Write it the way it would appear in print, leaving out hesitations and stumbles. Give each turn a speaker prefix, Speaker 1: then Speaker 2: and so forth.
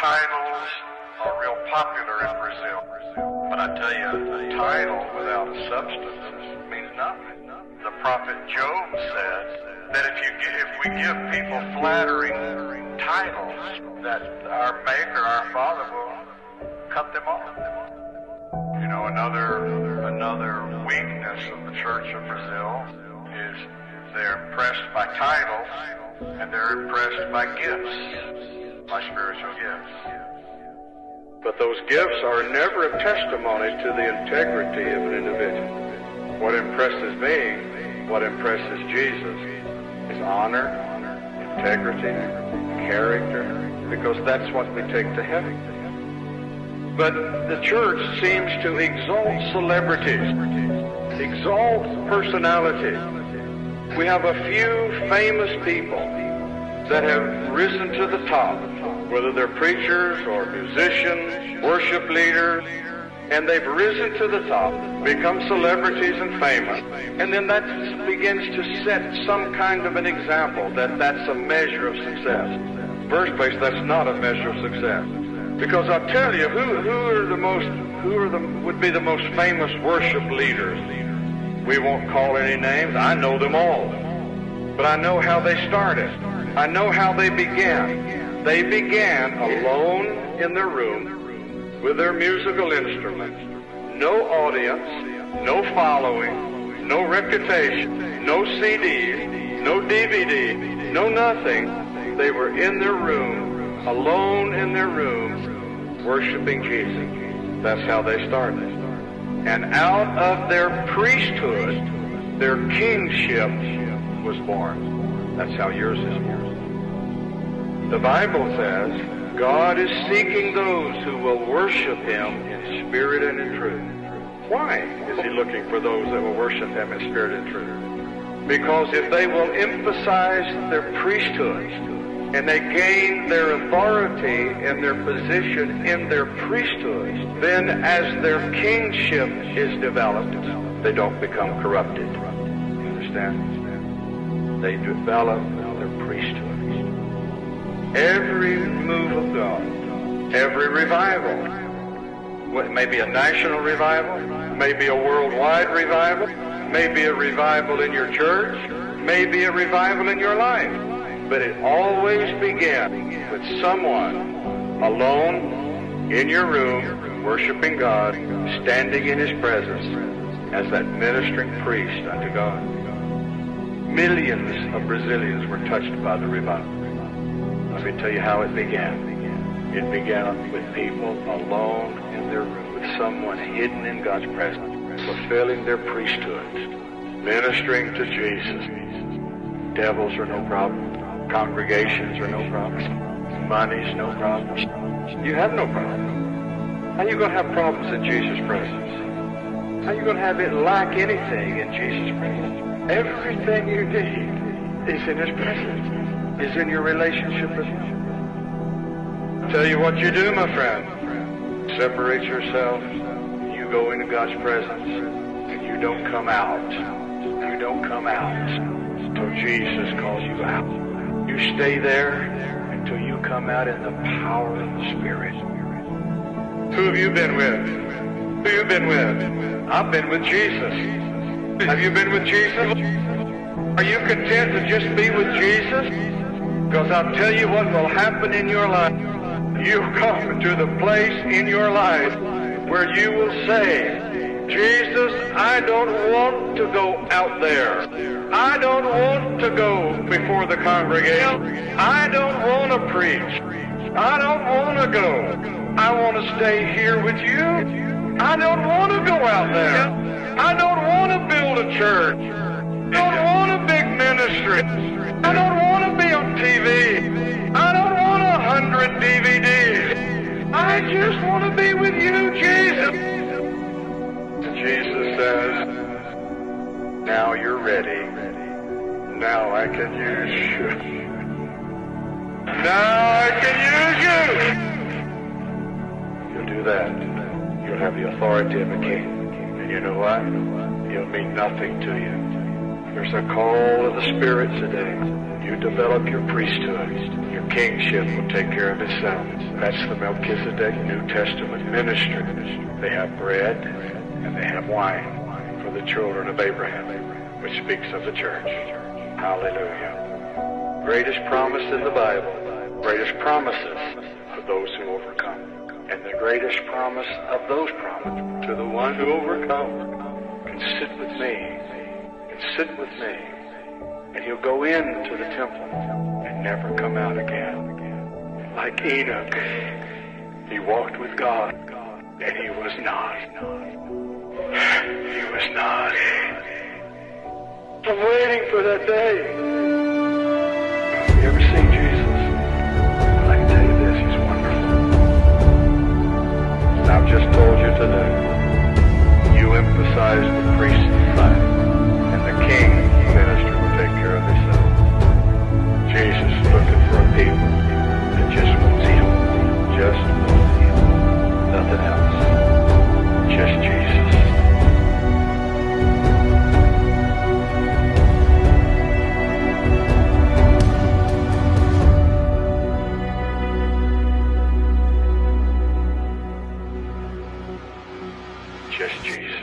Speaker 1: Titles are real popular in Brazil. But I tell you, a title without a substance means nothing. The prophet Job said that if we give people flattering titles, that our Maker, our Father, will cut them off. You know, another weakness of the Church of Brazil is they're impressed by titles and they're impressed by gifts, by spiritual gifts. But those gifts are never a testimony to the integrity of an individual. What impresses me, what impresses Jesus, is honor, integrity, character, because that's what we take to heaven. But the church seems to exalt celebrities, exalt personalities. We have a few famous people that have risen to the top, whether they're preachers or musicians, worship leaders, and they've risen to the top, become celebrities and famous, and then that begins to set some kind of an example that that's a measure of success. First place, that's not a measure of success. Because I'll tell you, would be the most famous worship leaders? We won't call any names. I know them all. But I know how they started. I know how they began. They began alone in their room with their musical instruments. No audience, no following, no reputation, no CDs, no DVD, no nothing. They were in their room, alone in their room, worshiping Jesus. That's how they started. And out of their priesthood, their kingship was born. That's how yours is born. The Bible says God is seeking those who will worship Him in spirit and in truth. Why is He looking for those that will worship Him in spirit and truth? Because if they will emphasize their priesthood, and they gain their authority and their position in their priesthood, then as their kingship is developed, they don't become corrupted. You understand? They develop their priesthood. Every move of God, every revival, it may be a national revival, may be a worldwide revival, may be a revival in your church, may be a revival in your life. But it always began with someone alone in your room, worshiping God, standing in His presence as that ministering priest unto God. Millions of Brazilians were touched by the revival. Let me tell you how it began. It began with people alone in their room, with someone hidden in God's presence, fulfilling their priesthood, ministering to Jesus. Devils are no problem. Congregations are no problem. Money's no problem. You have no problem. How are you going to have problems in Jesus' presence? How are you going to have it lack anything in Jesus' presence? Everything you need is in His presence, is in your relationship with Him. I'll tell you what you do, my friend. Separate yourself. You go into God's presence, and you don't come out. You don't come out until Jesus calls you out. You stay there until you come out in the power of the Spirit. Who have you been with? Who have you been with? I've been with Jesus. Have you been with Jesus? Are you content to just be with Jesus? Because I'll tell you what will happen in your life. You'll come to the place in your life where you will say, Jesus, I don't want to go out there. I don't want to go before the congregation. I don't want to preach. I don't want to go. I want to stay here with you. I don't want to go out there. I don't want to build a church. I don't want a big ministry. I don't want to be on TV. I don't want 100 DVDs. I just want to be with you, Jesus. Jesus says, now you're ready. Now I can use you. Now I can use you. You'll do that. You'll have the authority of a king. And you know what? He'll mean nothing to you. There's a call of the Spirit today. You develop your priesthood, your kingship will take care of itself. That's the Melchizedek New Testament ministry. They have bread and they have wine for the children of Abraham, which speaks of the church. Hallelujah. Greatest promise in the Bible, greatest promises for those who overcome. And the greatest promise of those promises to the one who overcomes can sit with me, and he'll go into the temple and never come out again. Like Enoch, he walked with God, and he was not. He was not. I'm waiting for that day. You ever seen Jesus? I can tell you this, he's wonderful. And I've just told you today, you emphasize the priest's side, and the king's ministry will take care of himself. Jesus is looking for a people that just wants him. Just wants him. Nothing else. Just Jesus. Just Jesus.